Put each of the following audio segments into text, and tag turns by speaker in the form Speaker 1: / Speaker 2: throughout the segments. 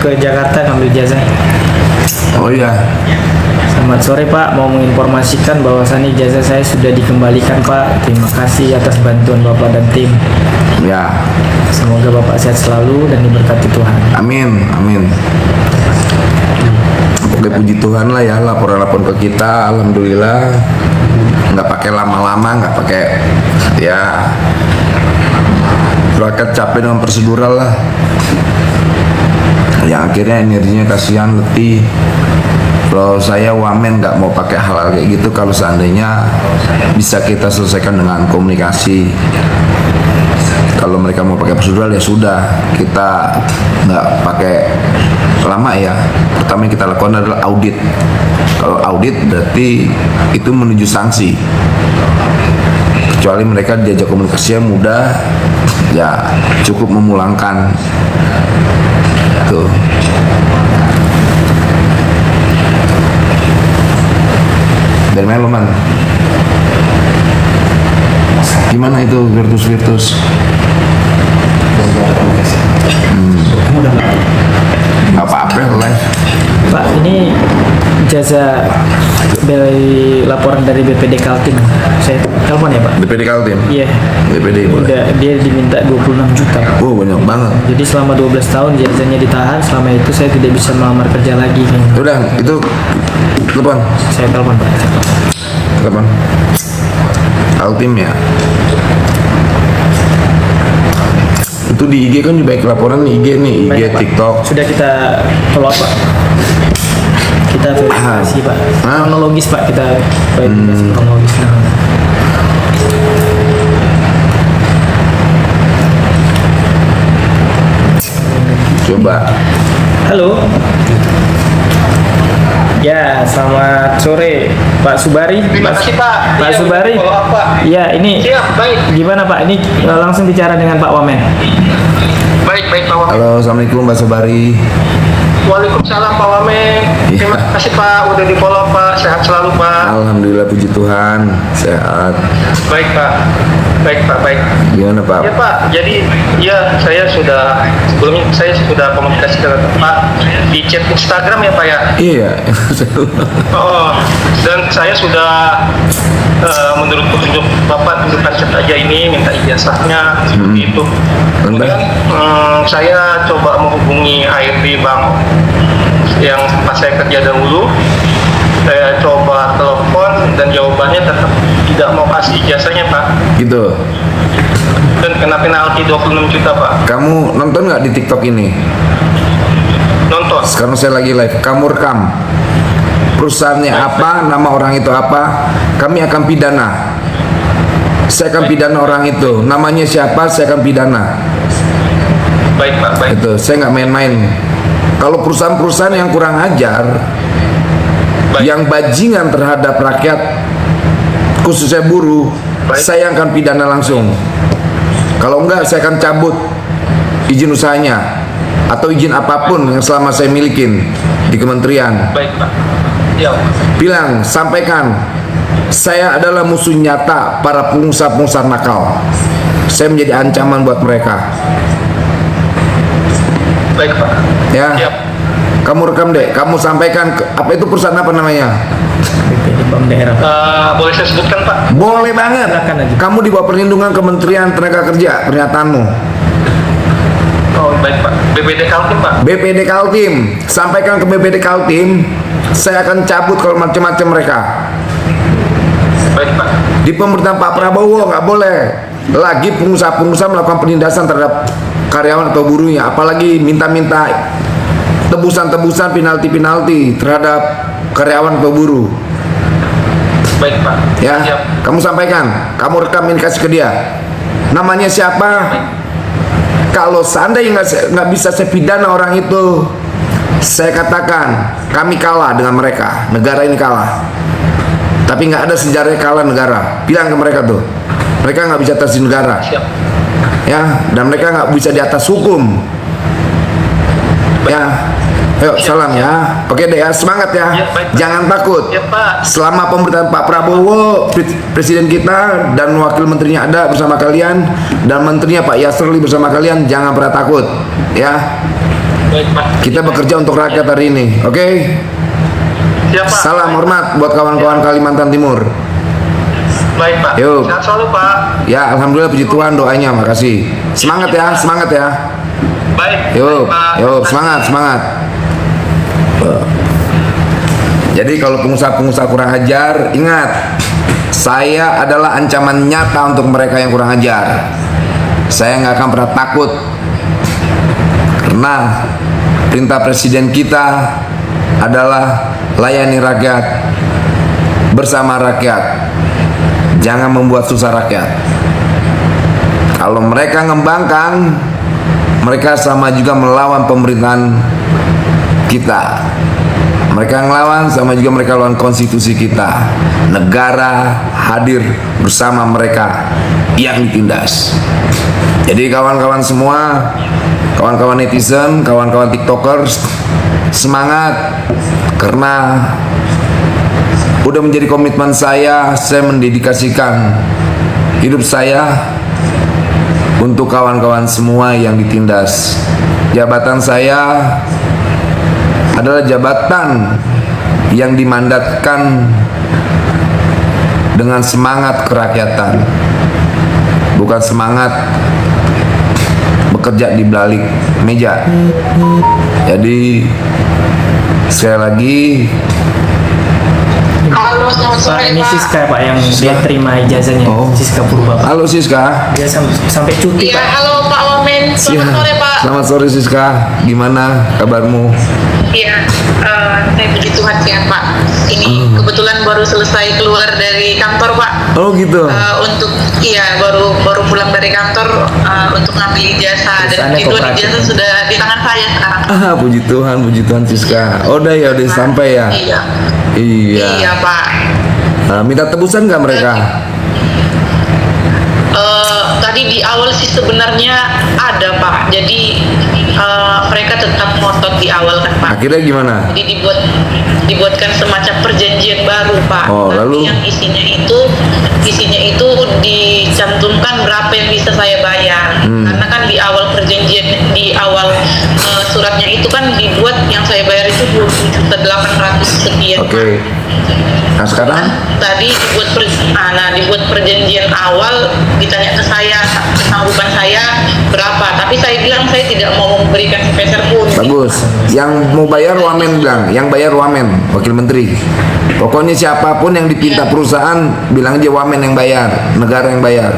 Speaker 1: ke Jakarta ngambil ijazah.
Speaker 2: Oh iya.
Speaker 1: Selamat sore Pak, mau menginformasikan bahwasannya ijazah saya sudah dikembalikan Pak. Terima kasih atas bantuan Bapak dan tim.
Speaker 2: Ya.
Speaker 1: Semoga Bapak sehat selalu dan diberkati Tuhan.
Speaker 2: Amin, amin. Oke, puji Tuhan lah ya, laporan-laporan ke kita, alhamdulillah nggak pakai lama-lama, nggak pakai ya rakyat capek dengan prosedural lah. Yang akhirnya energinya kasihan, letih. Kalau saya wamen nggak mau pakai hal-hal kayak gitu kalau seandainya bisa kita selesaikan dengan komunikasi. Kalau mereka mau pakai prosedural ya sudah, kita nggak pakai lama ya. Pertama yang kita lakukan adalah audit. Kalau audit berarti itu menuju sanksi. Kecuali mereka diajak komunikasi yang mudah, ya cukup memulangkan. Tuh. Dari mana lo man? Gimana itu Virtus? Apa-apa live.
Speaker 1: Pak, ini ijazah dari laporan dari BPD Kaltim. Saya telepon ya Pak?
Speaker 2: BPD Kaltim?
Speaker 1: Iya.
Speaker 2: BPD boleh.
Speaker 1: Dia diminta 26 juta Pak.
Speaker 2: Oh banyak banget.
Speaker 1: Jadi selama 12 tahun ijazahnya ditahan, selama itu saya tidak bisa melamar kerja lagi.
Speaker 2: Udah, itu telepon.
Speaker 1: Saya telepon Pak.
Speaker 2: Telepon. Kaltim ya. Itu di IG kan juga baik laporan IG nih, IG,
Speaker 1: Banyak, Pak.
Speaker 2: TikTok.
Speaker 1: Sudah kita follow up Pak. Kita verifikasi Pak. Kronologis Pak, kita verifikasi kronologis.
Speaker 2: Coba.
Speaker 1: Halo. Ya, selamat sore Pak Subari.
Speaker 3: Terima kasih Pak.
Speaker 1: Pak
Speaker 3: Iya,
Speaker 1: Subari.
Speaker 3: follow up, Pak.
Speaker 1: Ya, ini
Speaker 3: Siap, baik.
Speaker 1: gimana Pak? Ini langsung bicara dengan Pak Wamen.
Speaker 3: Baik Pak Wamen.
Speaker 2: Halo, assalamualaikum Mbak Sobari.
Speaker 3: Waalaikumsalam Pak Wamen.
Speaker 2: Iya.
Speaker 3: Terima kasih Pak, udah di follow Pak. Sehat selalu Pak.
Speaker 2: Alhamdulillah puji Tuhan sehat.
Speaker 3: Baik Pak. Baik Pak, baik.
Speaker 2: Gimana Pak?
Speaker 3: Ya Pak, jadi ya saya sudah sebelumnya saya sudah komunikasi dengan Pak di chat Instagram ya Pak ya.
Speaker 2: Iya.
Speaker 3: Oh, dan saya sudah menurut petunjuk Bapak tunjukkan chat aja ini minta ijazahnya seperti itu. Kemudian saya coba menghubungi HRD Bank yang pas saya kerja dahulu. Saya coba telepon dan jawabannya tetap tidak mau kasih ijazahnya Pak.
Speaker 2: Gitu.
Speaker 3: Dan kena penalti 26 juta Pak.
Speaker 2: Kamu nonton nggak di TikTok ini?
Speaker 3: Nonton.
Speaker 2: Sekarang saya lagi live. Kamu rekam. Perusahaannya apa, nama orang itu apa, kami akan pidana. Saya akan pidana orang itu. Namanya siapa, saya akan pidana.
Speaker 3: Baik Pak, baik.
Speaker 2: Itu, saya nggak main-main. Kalau perusahaan-perusahaan yang kurang ajar,
Speaker 3: Baik.
Speaker 2: yang bajingan terhadap rakyat, khususnya buruh,
Speaker 3: Baik.
Speaker 2: saya akan pidana langsung. Kalau enggak, saya akan cabut izin usahanya atau izin apapun yang selama saya milikin di kementerian.
Speaker 3: Baik Pak. Ya.
Speaker 2: Bilang, sampaikan, saya adalah musuh nyata para pengusaha-pengusaha nakal. Saya menjadi ancaman buat mereka.
Speaker 3: Baik Pak.
Speaker 2: Ya,
Speaker 3: Siap.
Speaker 2: kamu rekam deh, kamu sampaikan apa itu perusahaan apa namanya?
Speaker 1: BPD Bank Daerah Pak.
Speaker 3: Boleh saya sebutkan Pak?
Speaker 2: Boleh banget.
Speaker 1: Silakan aja.
Speaker 2: Kamu di bawah perlindungan Kementerian Tenaga Kerja, pernyataanmu.
Speaker 3: Oh baik Pak. BPD Kaltim Pak.
Speaker 2: BPD Kaltim, sampaikan ke BPD Kaltim, saya akan cabut kalau macam-macam mereka.
Speaker 3: Baik Pak.
Speaker 2: Di pemerintahan Pak Prabowo nggak boleh lagi pengusaha-pengusaha melakukan penindasan terhadap karyawan atau buruhnya, apalagi minta-minta tebusan-tebusan, penalti-penalti terhadap karyawan atau buruh.
Speaker 3: Baik Pak.
Speaker 2: Ya,
Speaker 3: Siap.
Speaker 2: kamu sampaikan, kamu rekam ini kasih ke dia. Namanya siapa? Kalau seandainya nggak bisa saya pidana orang itu, saya katakan kami kalah dengan mereka, negara ini kalah. Tapi nggak ada sejarah kalah negara. Bilang ke mereka tuh, mereka nggak bisa atas negara.
Speaker 3: Siap.
Speaker 2: Ya, dan mereka nggak bisa di atas hukum. Ya, ayo salam ya. Oke deh ya, semangat ya.
Speaker 3: Ya, baik, Pak.
Speaker 2: Jangan takut.
Speaker 3: Ya Pak.
Speaker 2: Selama pemerintahan Pak Prabowo, presiden kita dan wakil menterinya ada bersama kalian, dan menterinya Pak Yasrli bersama kalian, jangan pernah takut, ya.
Speaker 3: Baik, Pak.
Speaker 2: Kita bekerja untuk rakyat hari ini, oke?
Speaker 3: Siap, Pak.
Speaker 2: Salam hormat buat kawan-kawan Kalimantan Timur.
Speaker 3: Baik, Pak.
Speaker 2: Yuk.
Speaker 3: Sehat selalu, Pak.
Speaker 2: Ya, alhamdulillah, puji Tuhan, doanya, makasih. Semangat ya, semangat ya.
Speaker 3: Baik.
Speaker 2: Yuk,
Speaker 3: Baik, Pak.
Speaker 2: yuk, semangat, semangat. Jadi kalau pengusaha-pengusaha kurang ajar, ingat, saya adalah ancaman nyata untuk mereka yang kurang ajar. Saya nggak akan pernah takut, karena perintah presiden kita adalah layani rakyat, bersama rakyat, jangan membuat susah rakyat. Kalau mereka ngembangkan, mereka sama juga melawan pemerintahan kita. Mereka ngelawan sama juga mereka lawan konstitusi kita. Negara hadir bersama mereka yang ditindas. Jadi kawan-kawan semua, kawan-kawan netizen, kawan-kawan tiktokers, semangat, karena udah menjadi komitmen saya mendedikasikan hidup saya untuk kawan-kawan semua yang ditindas. Jabatan saya adalah jabatan yang dimandatkan dengan semangat kerakyatan, bukan semangat bekerja di balik meja. Jadi sekali lagi,
Speaker 4: Halo, selamat
Speaker 1: Pak,
Speaker 4: sore
Speaker 1: ini
Speaker 4: Pak.
Speaker 1: Siska Pak yang dia terima ijazahnya.
Speaker 2: Oh.
Speaker 1: Siska Purba Pak.
Speaker 2: halo Siska.
Speaker 1: Dia sampai cuti
Speaker 4: Iya,
Speaker 1: Pak.
Speaker 4: halo Pak Wamen. Selamat sore Pak.
Speaker 2: Selamat sore Siska, gimana kabarmu?
Speaker 4: Iya, saya puji Tuhan sehat Pak. Ini kebetulan baru selesai keluar dari kantor Pak.
Speaker 2: Oh gitu.
Speaker 4: Baru pulang dari kantor untuk ngambil ijazah, dan
Speaker 1: Ijazahnya
Speaker 4: itu
Speaker 1: kooperatif.
Speaker 4: ijazah sudah di tangan saya sekarang.
Speaker 2: Puji Tuhan Siska. Oh udah ya, udah sampai ya.
Speaker 4: Iya.
Speaker 2: Iya.
Speaker 4: Iya Pak.
Speaker 2: Minta tebusan nggak mereka?
Speaker 4: Tadi di awal sih sebenarnya ada Pak. Jadi mereka tetap ngotot di awal kan Pak.
Speaker 2: Akhirnya gimana?
Speaker 4: Jadi dibuatkan semacam perjanjian baru Pak.
Speaker 2: Oh,
Speaker 4: Tapi
Speaker 2: lalu?
Speaker 4: yang isinya itu dicantumkan berapa yang bisa saya bayar. Karena kan di awal perjanjian, di awal suratnya itu kan dibuat yang saya bayar itu 20.800 sekian.
Speaker 2: Oke. Nah sekarang?
Speaker 4: Tadi dibuat perjanjian awal, ditanya ke saya kesanggupan saya berapa, tapi saya bilang saya tidak mau memberikan sepeser pun.
Speaker 2: Bagus. Yang mau bayar Wamen bilang, yang bayar Wamen, Wakil Menteri. Pokoknya siapapun yang dipinta perusahaan, bilang aja Wamen yang bayar, negara yang bayar.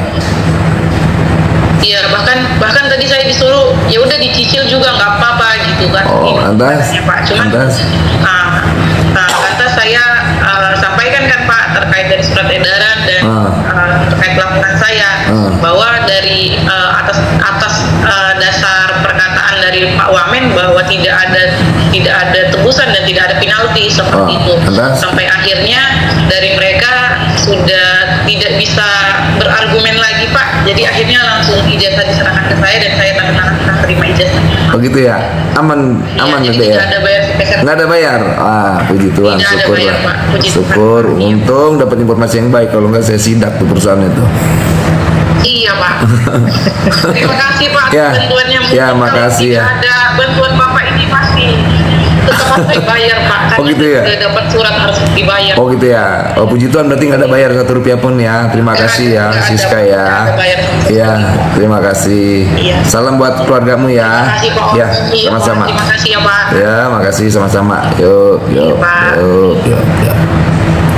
Speaker 4: Iya, bahkan tadi saya disuruh ya udah dicicil juga nggak apa-apa gitu kan.
Speaker 2: Oh,
Speaker 4: Ini
Speaker 2: lantas?
Speaker 4: katanya, Pak. Cuman
Speaker 2: Lantas?
Speaker 4: lantas saya sampaikan kan Pak terkait dari surat edaran dan terkait laporan saya bahwa dari atas dasar perkataan dari Pak Wamen bahwa tidak ada tebusan dan tidak ada penalti seperti itu.
Speaker 2: Lantas?
Speaker 4: Sampai akhirnya dari mereka sudah tidak bisa berargumen lagi Pak. Jadi akhirnya langsung ijazah diserahkan ke saya dan saya tanda tangan terima ijazah.
Speaker 2: Oh gitu ya? Aman
Speaker 4: Jadi
Speaker 2: gitu ya?
Speaker 4: tidak ada bayar sepeser.
Speaker 2: Nggak ada bayar? Puji Tuhan,
Speaker 4: Tidak ada
Speaker 2: syukur
Speaker 4: bayar,
Speaker 2: lah.
Speaker 4: Pak. Puji Tuhan.
Speaker 2: Syukur,
Speaker 4: Iya.
Speaker 2: untung dapat informasi yang baik. Kalau nggak saya sidak tuh perusahaan itu.
Speaker 4: Iya Pak. Terima kasih Pak
Speaker 2: Ya.
Speaker 4: bantuannya.
Speaker 2: Ya,
Speaker 4: Mungkin
Speaker 2: makasih
Speaker 4: kalau
Speaker 2: ya.
Speaker 4: tidak ada bantuan Bapak ini pasti tetap harus dibayar Pak.
Speaker 2: Oh, gitu ya?
Speaker 4: Sudah dapat surat harus dibayar.
Speaker 2: Oh gitu ya? Oh puji Tuhan, berarti nggak ada bayar Rp1 pun ya. Terima
Speaker 4: Nggak
Speaker 2: kasih
Speaker 4: ada,
Speaker 2: ya
Speaker 4: nggak ada,
Speaker 2: Siska ya.
Speaker 4: nggak ada bayar sama sekali.
Speaker 2: Iya, terima kasih.
Speaker 4: Iya.
Speaker 2: Salam buat keluargamu ya.
Speaker 4: Terima kasih Pak.
Speaker 2: Ya,
Speaker 4: Iya,
Speaker 2: sama-sama.
Speaker 4: Terima kasih ya Pak.
Speaker 2: Ya, makasih sama-sama. Yuk.
Speaker 4: Iya, Pak.
Speaker 2: Yuk.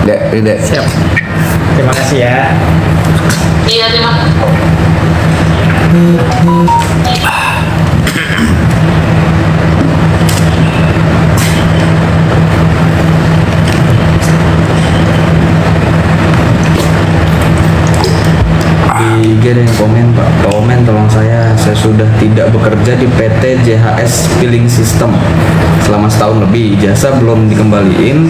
Speaker 2: Dek.
Speaker 1: Siap. Terima kasih ya.
Speaker 4: Iya, terima kasih.
Speaker 5: Di IG ada yang komen Pak Wamen, tolong saya sudah tidak bekerja di PT JHS Filling System selama setahun lebih, ijazah belum dikembaliin,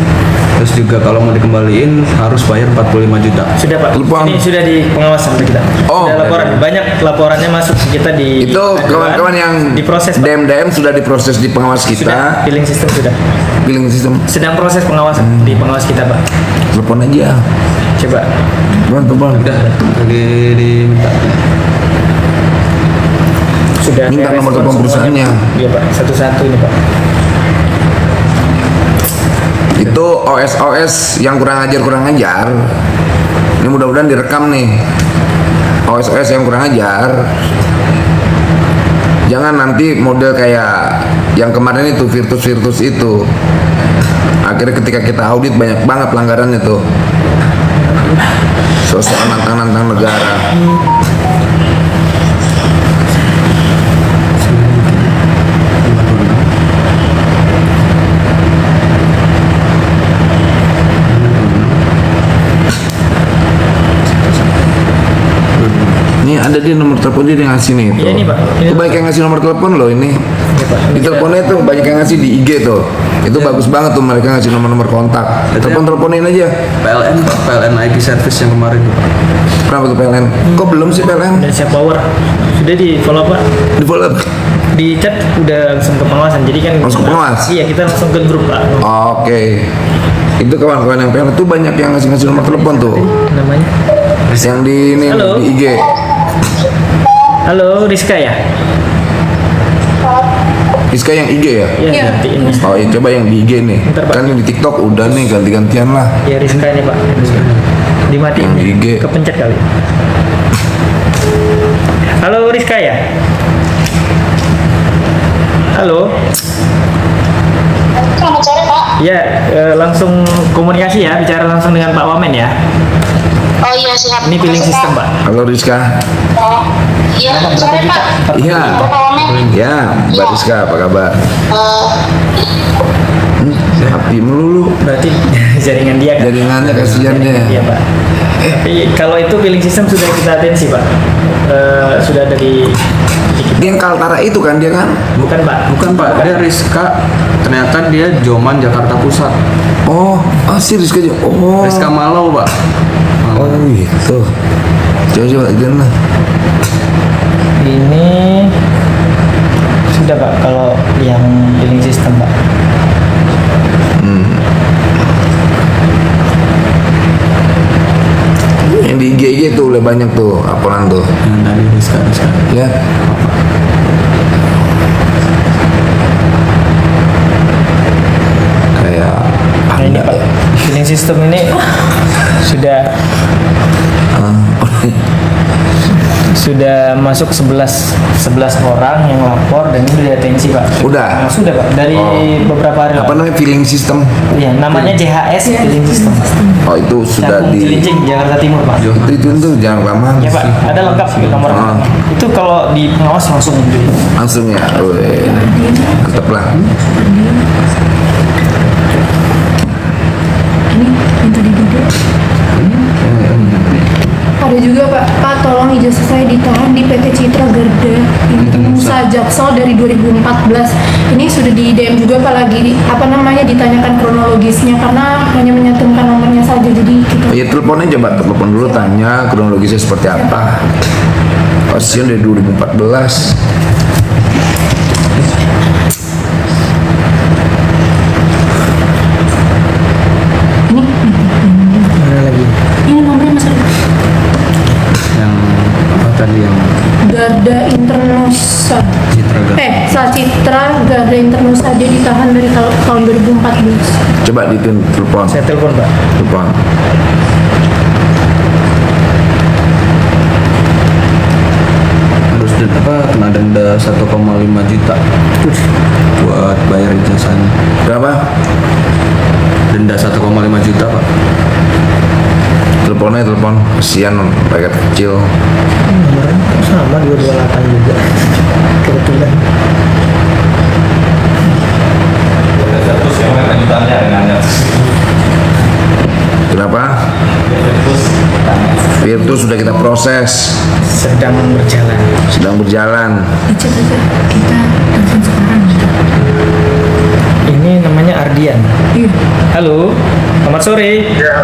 Speaker 5: terus juga kalau mau dikembaliin harus bayar 45 juta.
Speaker 1: Sudah Pak.
Speaker 2: Telepon.
Speaker 1: Ini sudah di pengawasan kita.
Speaker 2: Oh.
Speaker 1: Sudah laporan. Banyak laporannya masuk ke kita di
Speaker 2: Itu
Speaker 1: aduan.
Speaker 2: kawan-kawan yang
Speaker 1: diproses Pak.
Speaker 2: DM sudah diproses di pengawas
Speaker 1: Sudah.
Speaker 2: kita.
Speaker 1: Billing system sudah.
Speaker 2: Billing sistem.
Speaker 1: Sedang proses pengawasan di pengawas kita Pak.
Speaker 2: Telepon aja.
Speaker 1: Coba.
Speaker 2: Telepon.
Speaker 5: Udah lagi diminta.
Speaker 1: sudah
Speaker 2: minta
Speaker 1: saya
Speaker 2: nomor
Speaker 1: respon
Speaker 2: telepon
Speaker 1: semuanya.
Speaker 2: perusahaannya.
Speaker 1: Iya Pak, satu-satu ini Pak.
Speaker 2: Itu OS yang kurang ajar. Ini mudah-mudahan direkam nih. OS yang kurang ajar. Jangan nanti model kayak yang kemarin itu Virtus itu. Akhirnya ketika kita audit banyak banget pelanggarannya tuh. Sosial nantang negara. Ini ada di nomor telepon dia ngasih nih tuh.
Speaker 1: Iya, ini, Pak. Ini,
Speaker 2: Itu banyak yang ngasih nomor telepon loh ini.
Speaker 1: Iya, Pak.
Speaker 2: Di teleponnya tuh banyak yang ngasih di IG tuh. Itu bagus banget tuh mereka ngasih nomor kontak. Teleponin aja.
Speaker 5: PLN Pak, PLN IT service yang kemarin tuh Pak.
Speaker 2: Kenapa tuh PLN? Kok belum sih PLN?
Speaker 1: Indonesia Power sudah di follow Pak.
Speaker 2: Di follow up.
Speaker 1: Di chat udah langsung ke pengawasan. Jadi kan
Speaker 2: Langsung ke pengawas?
Speaker 1: Iya, kita langsung ke grup Pak.
Speaker 2: Oke. Itu kawan-kawan yang PLN tuh banyak yang ngasih nomor telepon tuh.
Speaker 1: Namanya.
Speaker 2: Yang di ini
Speaker 1: Halo.
Speaker 2: di IG.
Speaker 1: Halo, Rizka ya?
Speaker 2: Rizka yang IG ya?
Speaker 1: Iya, ganti ini.
Speaker 2: Oh iya, coba yang di IG nih.
Speaker 1: Bentar, Pak.
Speaker 2: Kan yang di TikTok udah nih ganti-gantian lah.
Speaker 1: Ya Rizka ini Pak. Dimatiin.
Speaker 2: Yang di IG.
Speaker 1: Kepencet kali. Halo Rizka ya? Halo.
Speaker 6: Selamat sore, Pak.
Speaker 1: Ya, langsung komunikasi ya, bicara langsung dengan Pak Wamen ya.
Speaker 6: Oh iya, siap.
Speaker 1: Ini billing
Speaker 6: Makasih,
Speaker 1: system
Speaker 6: Pak.
Speaker 1: Pak.
Speaker 2: Halo Rizka.
Speaker 6: Oh, iya, sore, Pak.
Speaker 2: Iya.
Speaker 6: Bapak Wamen.
Speaker 2: Ya, Mbak Rizka apa kabar?
Speaker 6: Eh,
Speaker 2: Happy melulu.
Speaker 1: Berarti jaringan dia kan?
Speaker 2: Jaringannya kasihan deh.
Speaker 1: Iya Pak. Tapi kalau itu billing system sudah kita atensi Pak. Sudah ada di
Speaker 2: Dia yang Kaltara itu kan dia kan?
Speaker 1: bukan Pak.
Speaker 5: Bukan Pak, dia Rizka. Ternyata dia Joman Jakarta Pusat.
Speaker 2: Oh, si Rizka juga. Oh.
Speaker 5: Rizka Malau Pak.
Speaker 2: Oh gitu. Coba aja lah.
Speaker 1: Ini sudah Pak kalau yang billing system Pak.
Speaker 2: Yang di IG tuh udah banyak tuh laporan tuh.
Speaker 5: Yang tadi Rizka.
Speaker 2: Ya. Kayak
Speaker 1: Nah ini Pak, billing system ini sudah sudah masuk 11 orang yang lapor dan ini udah atensi Pak.
Speaker 2: Udah?
Speaker 1: Nah, sudah Pak dari beberapa hari
Speaker 2: apa
Speaker 1: lalu.
Speaker 2: namanya filling system?
Speaker 1: Iya, namanya JHS billing system.
Speaker 2: Oh itu sudah
Speaker 1: Yang
Speaker 2: di
Speaker 1: Cilincing, Jakarta Timur Pak.
Speaker 2: itu tuh jangan lama.
Speaker 1: Ya Pak, ada lengkap nomor. Itu kalau di pengawas langsung
Speaker 2: Langsung ya. Tetap lah.
Speaker 6: ada juga Pak, tolong ijazah saya ditahan di PT Citra Garda Nusa Jaksel dari 2014. Ini sudah di DM juga Pak, lagi ditanyakan kronologisnya karena hanya menyantumkan nomornya saja, jadi kita
Speaker 2: Ya teleponnya coba telepon dulu tanya kronologisnya seperti apa. Pasien dari 2014.
Speaker 1: mana lagi?
Speaker 6: ini nomornya Mas Arif.
Speaker 5: Yang apa tadi yang
Speaker 6: Garda Internusa.
Speaker 5: Citra Garda.
Speaker 6: Citra Garda Internusa, dia ditahan dari tahun 2014.
Speaker 2: Coba di telepon.
Speaker 1: Saya telepon Pak.
Speaker 2: Telepon.
Speaker 5: Harus kena denda 1,5 juta buat bayar ijazahnya.
Speaker 2: Berapa?
Speaker 5: Denda 1,5 juta Pak.
Speaker 2: Teleponnya telepon. Kasihan paket kecil.
Speaker 1: Nomornya sama 228 juga. Kebetulan.
Speaker 2: Kenapa? Virtus sudah kita proses,
Speaker 1: Sedang berjalan.
Speaker 2: sedang berjalan.
Speaker 6: Dicek aja, kita telepon sekarang.
Speaker 1: Ini namanya Ardian.
Speaker 6: Iya.
Speaker 1: Halo, selamat sore.
Speaker 3: Ya,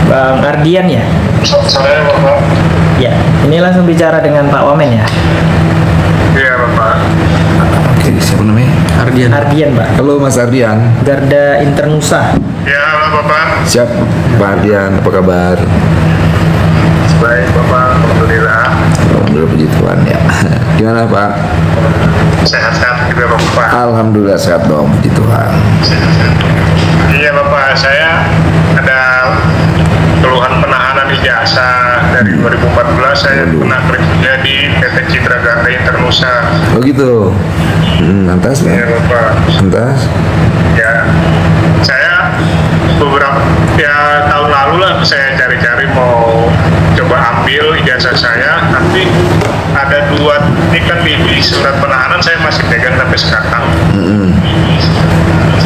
Speaker 1: Bang Ardian ya?
Speaker 3: sore Bapak.
Speaker 1: Ya, ini langsung bicara dengan Pak Wamen ya.
Speaker 3: Iya Bapak.
Speaker 2: Oke, siapa namanya?
Speaker 5: Ardian.
Speaker 1: Ardian Pak.
Speaker 2: Halo Mas Ardian.
Speaker 1: Garda Internusa.
Speaker 3: Ya, halo Bapak.
Speaker 2: Siap, Pak Ardian. Apa kabar?
Speaker 3: Baik Bapak, alhamdulillah.
Speaker 2: Alhamdulillah puji Tuhan ya. Gimana Pak?
Speaker 3: Sehat-sehat juga Bapak.
Speaker 2: Alhamdulillah sehat dong, puji Tuhan.
Speaker 3: Iya Bapak, saya ada keluhan penahanan ijazah dari 2014. Saya pernah kerja di PT Citra Garda Internusa.
Speaker 2: Oh gitu. Lantas
Speaker 3: Iya
Speaker 2: Pak?
Speaker 3: Bapak.
Speaker 2: Lantas?
Speaker 3: Ya, saya beberapa tahun lalu lah saya cari-cari mau coba ambil ijazah saya, tapi ada dua, ini kan di surat penahanan saya masih pegang sampai sekarang.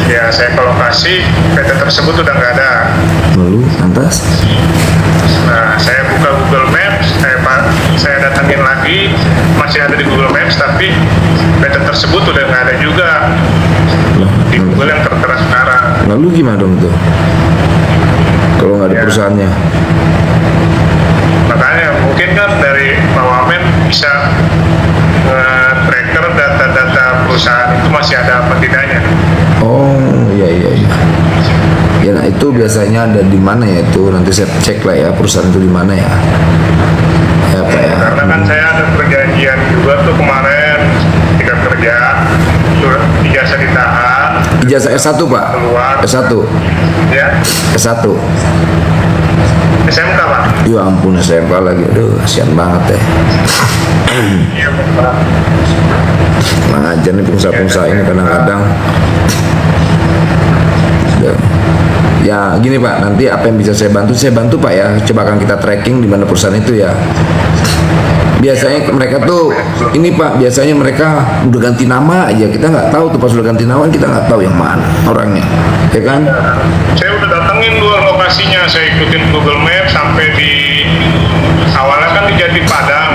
Speaker 3: Ya, saya ke lokasi PT tersebut udah nggak ada.
Speaker 2: Lalu lantas?
Speaker 3: Nah, saya buka Google Maps, saya datangin lagi, masih ada di Google Maps, tapi PT tersebut udah nggak ada juga di Google yang tertera sekarang.
Speaker 2: Lalu gimana dong tuh? Kalau nggak ada
Speaker 3: Ya.
Speaker 2: perusahaannya?
Speaker 3: Makanya mungkin kan dari Pak Wamen bisa tracker data-data perusahaan itu masih ada apa tidaknya.
Speaker 2: Oh iya. Ya nah itu biasanya ada di mana ya itu? Nanti saya cek lah ya perusahaan itu di mana ya. Ya Pak ya.
Speaker 3: Karena kan saya ada perjanjian juga tuh kemarin ketika kerja, surat ijazah ditahan,
Speaker 2: Ijazah S1 Pak?
Speaker 3: keluar,
Speaker 2: S1?
Speaker 3: ya
Speaker 2: S1?
Speaker 3: SMK Pak.
Speaker 2: Ya ampun SMK lagi, aduh kasihan banget ya.
Speaker 3: Iya Pak.
Speaker 2: Tenang aja nih pengusaha-pengusaha ini kadang-kadang. Ya gini Pak, nanti apa yang bisa saya bantu Pak ya. Coba akan kita tracking di mana perusahaan itu ya. Biasanya mereka tuh ini Pak, biasanya mereka udah ganti nama aja, kita nggak tahu tuh pas udah ganti nama kita nggak tahu yang mana orangnya, ya kan?
Speaker 3: Saya udah datengin dua lokasinya, saya ikutin Google Maps sampai di awalnya kan di Jati Padang,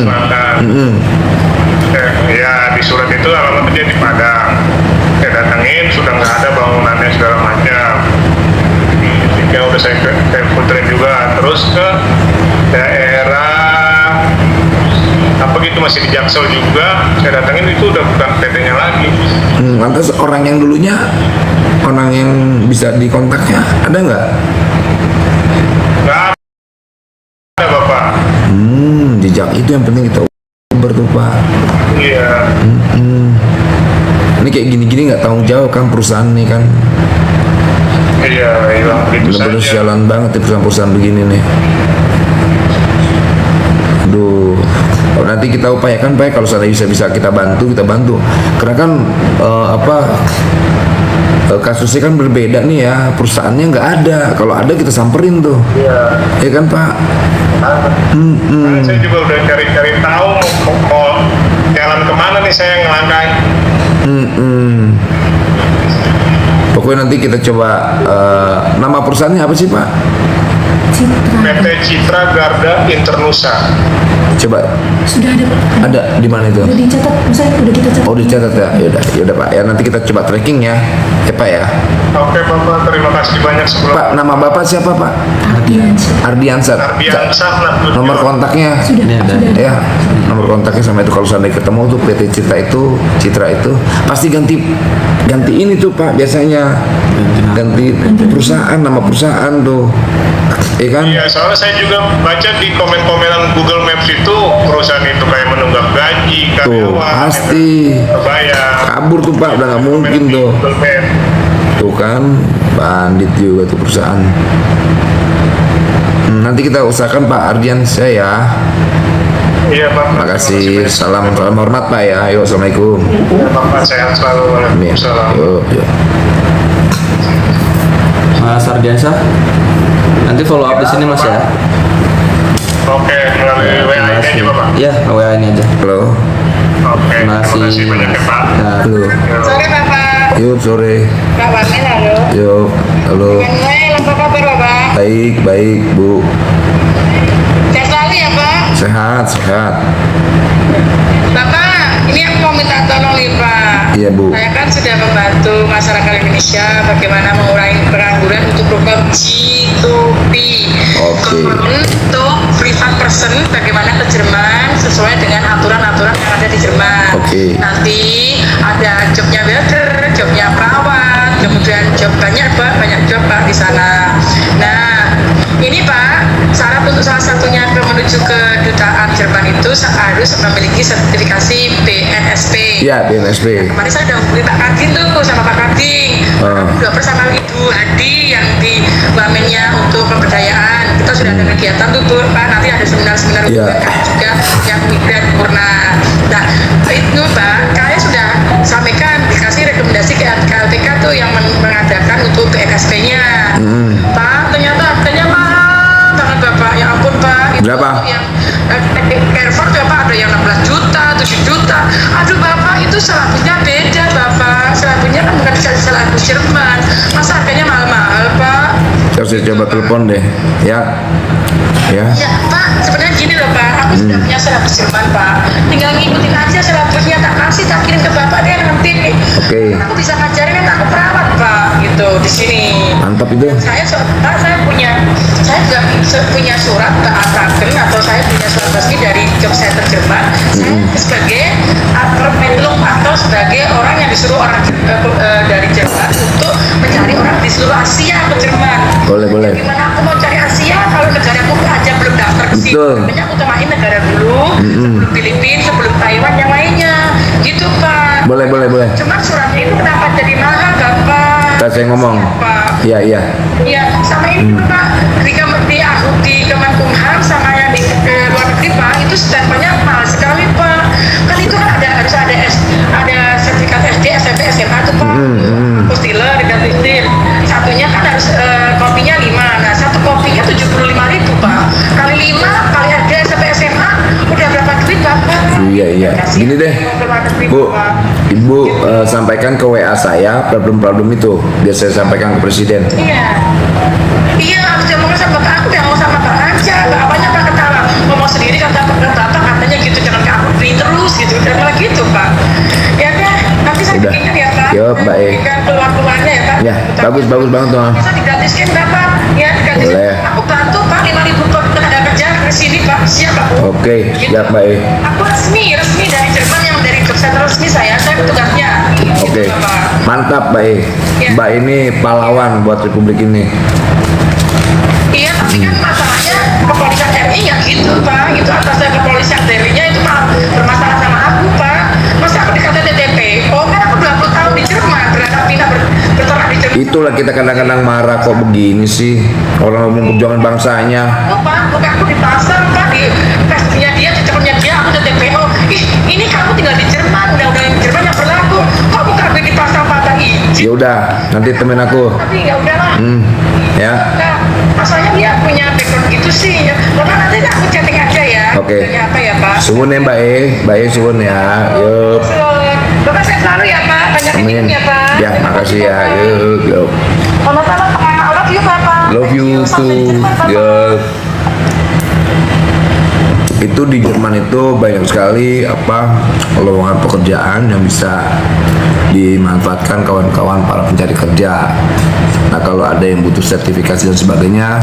Speaker 3: Selatan. Ya di surat itu alamatnya Jati Padang. Saya datengin sudah nggak ada bangunannya segala macam. Ya udah saya puterin juga, terus ke daerah apa gitu masih di Jaksel juga. Saya datengin itu udah bukan PT-nya lagi.
Speaker 2: Lantas orang yang dulunya, orang yang bisa dikontaknya ada nggak?
Speaker 3: Nggak ada Bapak.
Speaker 2: Jejak itu yang penting kita uber tuh Pak.
Speaker 3: Iya.
Speaker 2: Ini kayak gini-gini nggak tanggung jawab kan perusahaan nih kan.
Speaker 3: Iya, hilang gitu
Speaker 2: Bener-bener
Speaker 3: saja.
Speaker 2: sialan banget ya perusahaan-perusahaan begini nih. Aduh, kalau nanti kita upayakan Pak, kalau saya bisa kita bantu, Karena kan kasusnya kan berbeda nih ya, perusahaannya nggak ada. Kalau ada kita samperin tuh,
Speaker 3: Iya.
Speaker 2: ya kan Pak?
Speaker 3: Karena saya juga udah cari-cari tahu mau jalan kemana nih saya ngelangkain.
Speaker 2: Pokoknya nanti kita coba nama perusahaannya apa sih Pak?
Speaker 6: Citra.
Speaker 3: PT Citra Garda Internusa.
Speaker 2: Coba
Speaker 6: Sudah ada Pak.
Speaker 2: ada di mana itu?
Speaker 6: Udah dicatat, misalnya udah kita catat.
Speaker 2: Oh dicatat ya, yaudah Pak. Ya nanti kita coba tracking ya Pak ya.
Speaker 3: Oke Bapak, terima kasih banyak sebelum.
Speaker 2: Pak, nama Bapak siapa Pak? Ardiansat.
Speaker 3: Ardiansah lah.
Speaker 2: Nomor kontaknya?
Speaker 6: Sudah,
Speaker 5: Ini ada.
Speaker 6: sudah.
Speaker 2: Ya, nomor kontaknya sama itu kalau seandainya ketemu tuh PT Citra itu pasti ganti ini tuh Pak biasanya ganti perusahaan, nama perusahaan tuh, ya kan?
Speaker 3: Iya, soalnya saya juga baca di komen-komenan Google Maps itu perusahaan itu kayak menunggak gaji
Speaker 2: Tuh
Speaker 3: karyawan.
Speaker 2: pasti
Speaker 3: Kebayang.
Speaker 2: kabur tuh Pak, udah nggak mungkin tuh.
Speaker 3: Google Maps.
Speaker 2: Tuh kan bandit juga tuh perusahaan. Nanti kita usahakan Pak Ardian saya.
Speaker 3: Iya Pak.
Speaker 2: Makasih. Salam hormat Pak ya. Yuk, assalamualaikum.
Speaker 3: Ya, Bapak sehat selalu.
Speaker 2: Amin.
Speaker 3: Waalaikumsalam.
Speaker 2: Yuk.
Speaker 5: Mas Ardiansyah, nanti follow up di sini Mas ya.
Speaker 3: Oke, melalui WA ini aja Bapak.
Speaker 5: Iya, WA ini aja.
Speaker 2: Halo.
Speaker 3: Oke,
Speaker 5: Terima
Speaker 3: terima kasih banyak ya Pak.
Speaker 5: Ya.
Speaker 2: Halo.
Speaker 4: Sore Bapak,
Speaker 2: Yuk sore.
Speaker 4: Pak Wamen halo.
Speaker 2: Yuk. Halo.
Speaker 4: Apa kabar Bapak?
Speaker 2: Baik Bu.
Speaker 4: Sehat selalu ya Pak.
Speaker 2: Sehat.
Speaker 4: Bapak, ini aku mau minta tolong nih Pak.
Speaker 2: Iya, Bu.
Speaker 4: Saya kan sudah membantu masyarakat Indonesia bagaimana mengurangi pengangguran untuk program G2P.
Speaker 2: Oke.
Speaker 4: Untuk privat person bagaimana ke Jerman sesuai dengan aturan-aturan yang ada di Jerman.
Speaker 2: Oke.
Speaker 4: Nanti ada jobnya welder, jobnya perawat, kemudian job banyak Pak, banyak job Pak di sana. Nah, Ini Pak, syarat untuk salah satunya menuju ke dutaan Jerman itu harus memiliki sertifikasi BNSP.
Speaker 2: Iya, BNSP.
Speaker 4: Kemarin saya udah hubungi Pak Kadin tuh sama Pak Kadin. Udah bersama Ibu Hadi yang di wamennya untuk pemberdayaan. Kita sudah ada kegiatan tuh Bu, Pak. Nanti ada seminar-seminar juga yang migran purna. Nah, itu Pak, kalian sudah sampaikan dikasih rekomendasi ke LTK tuh yang mengadakan untuk BNSP-nya. Pak, ternyata harganya mahal banget Bapak. Ya ampun Pak. Itu
Speaker 2: Berapa?
Speaker 4: yang Carrefour tuh Pak ada yang 16 juta, 7 juta. Aduh Bapak, itu selabusnya beda Bapak. Selabusnya kan bukan selabus Jerman. Masa harganya mahal-mahal Pak?
Speaker 2: Saya coba telepon deh, ya. Ya.
Speaker 4: Ya Pak, sebenarnya gini loh Pak, aku sudah punya selabus Jerman Pak. Tinggal ngikutin aja selabusnya, tak kasih, tak kirim ke Bapak deh nanti.
Speaker 2: Oke.
Speaker 4: Aku bisa ngajarin kan aku perawat Pak, gitu di sini.
Speaker 2: Mantap itu.
Speaker 4: Saya juga punya surat ke Atragen atau saya punya surat resmi dari job center Jerman. Saya sebagai permenlung atau sebagai orang yang disuruh dari Jerman untuk mencari orang di seluruh Asia ke Jerman.
Speaker 2: Boleh.
Speaker 4: Gimana aku mau cari Asia kalau negaraku aja belum daftar ke sini?
Speaker 2: Betul.
Speaker 4: Makanya aku utamain negara dulu, sebelum Filipina, sebelum Taiwan, yang lainnya. Gitu Pak.
Speaker 2: Boleh.
Speaker 4: Cuma suratnya itu kenapa jadi mahal Bapak?
Speaker 2: Saya ngomong.
Speaker 4: Pak.
Speaker 2: Iya.
Speaker 4: Iya, sama ini Pak, di Kemenkumham sama yang di luar negeri Pak, itu stempelnya mahal sekali Pak. Kan itu kan harus ada sertifikat SD, SMP, SMA tuh Pak. Apostileh, Regatistil. Satunya kan harus kopinya 5. Nah, satu kopinya 75.000 Pak. Kali 5, kali ada SMP, SMA, udah berapa duit Bapak?
Speaker 2: Iya. Gini deh, Bu, Ibu sampaikan ke WA saya problem-problem itu, biar saya sampaikan ke Presiden.
Speaker 4: Iya, harus ngomong sama Bapak, aku udah mau sama Bapak aja. Bapaknya Pak ketawa, ngomong sendiri kata Bapak katanya gitu, jangan ke aku beri terus gitu, dan malah gitu Pak. Ya deh, nanti saya
Speaker 2: Udah.
Speaker 4: bikinkan ya Pak.
Speaker 2: Yo, baik.
Speaker 4: Bikinkan keluar-keluarnya ya Pak.
Speaker 2: Ya, bagus banget tuh.
Speaker 4: Bisa digratiskan Bapak, ya digratiskan.
Speaker 2: Boleh.
Speaker 4: Aku bantu Pak, 5.000 per tenaga kerja ke sini Pak, siap Pak.
Speaker 2: Oke, siap, baik.
Speaker 4: Aku resmi dari Jerman yang dari job center resmi saya petugasnya.
Speaker 2: Oke,
Speaker 4: Gitu, Bapak.
Speaker 2: mantap baik.
Speaker 4: Ya.
Speaker 2: Mbak ini pahlawan buat Republik ini.
Speaker 4: Iya, tapi kan masalahnya kepolisian RI ya gitu Pak, itu atasnya kepolisian RI-nya itu malah bermasalah sama aku Pak. Masa aku dikata DPO, kan aku 20 tahun di Jerman, berternak di Jerman.
Speaker 2: Itulah kita kadang-kadang marah kok begini sih orang ngomong perjuangan bangsanya.
Speaker 4: Oh Pak, bukan aku di pasar Pak, di pastinya dia, di cekurnya dia, aku di DPO. Ih, ini kamu tinggal di Jerman, undang-undang Jerman yang berlaku. Kok bukan aku di pasar Pak izin?
Speaker 2: Ya udah, nanti temen aku.
Speaker 4: Tapi ya udahlah.
Speaker 2: Ya.
Speaker 4: Nah, masalahnya dia punya background gitu sih. Bapak nanti aku chatting aja ya.
Speaker 2: Oke.
Speaker 4: Tanya apa ya Pak?
Speaker 2: Suwun ya Mbak Mbak suwun ya. Yuk.
Speaker 4: Bapak sehat selalu ya Pak. Banyak
Speaker 2: Amin.
Speaker 4: ya Pak.
Speaker 2: Ya, makasih ya. Yuk.
Speaker 4: Sama-sama Pak. I love you Bapak.
Speaker 2: Love you too. Yuk. Itu di Jerman itu banyak sekali lowongan pekerjaan yang bisa dimanfaatkan kawan-kawan para pencari kerja. Nah, kalau ada yang butuh sertifikasi dan sebagainya,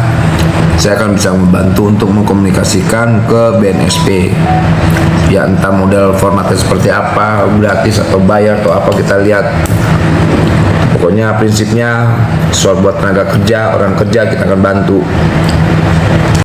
Speaker 2: saya akan bisa membantu untuk mengkomunikasikan ke BNSP. Ya, entah model formatnya seperti apa, gratis atau bayar atau apa, kita lihat. Pokoknya prinsipnya soal buat tenaga kerja, orang kerja kita akan bantu.